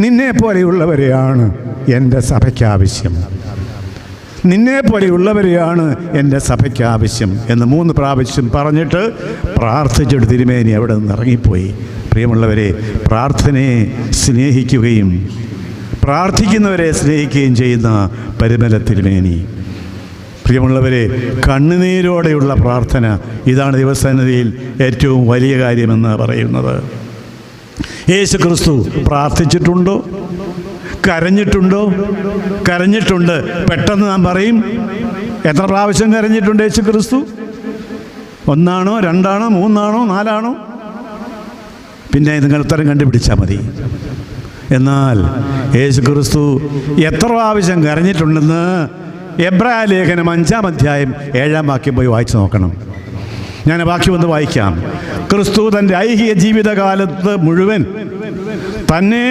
നിന്നെ പോലെയുള്ളവരെയാണ് എൻ്റെ സഭയ്ക്ക് ആവശ്യം, നിന്നെ പോലെയുള്ളവരെയാണ് എൻ്റെ സഭയ്ക്ക് ആവശ്യം എന്ന് 3 പ്രാവശ്യം പറഞ്ഞിട്ട് പ്രാർത്ഥിച്ചിട്ട് തിരുമേനി അവിടെ നിന്ന് ഇറങ്ങിപ്പോയി. പ്രിയമുള്ളവരെ, പ്രാർത്ഥനയെ സ്നേഹിക്കുകയും പ്രാർത്ഥിക്കുന്നവരെ സ്നേഹിക്കുകയും ചെയ്യുന്ന പരിമല തിരുമേനി. പ്രിയമുള്ളവരെ, കണ്ണുനീരോടെയുള്ള പ്രാർത്ഥന, ഇതാണ് ദൈവസന്നിധിയിൽ ഏറ്റവും വലിയ കാര്യമെന്ന് പറയുന്നത്. യേശു ക്രിസ്തു പ്രാർത്ഥിച്ചിട്ടുണ്ടോ? കരഞ്ഞിട്ടുണ്ടോ? കരഞ്ഞിട്ടുണ്ട്. പെട്ടെന്ന് നാം പറയും, എത്ര പ്രാവശ്യം കരഞ്ഞിട്ടുണ്ട് യേശു ക്രിസ്തു? 1 ആണോ 2 ആണോ 3 ആണോ 4 ആണോ? പിന്നെ നിങ്ങൾ ഉത്തരം കണ്ടുപിടിച്ചാൽ മതി. എന്നാൽ യേശു ക്രിസ്തു എത്ര പ്രാവശ്യം കരഞ്ഞിട്ടുണ്ടെന്ന് എബ്രായ ലേഖനം 5-ാം അധ്യായം 7-ാം വാക്യം പോയി വായിച്ചു നോക്കണം. ഞാൻ വാക്യം ഒന്ന് വായിക്കാം. ക്രിസ്തു തൻ്റെ ഐഹിക ജീവിതകാലത്ത് മുഴുവൻ തന്നെ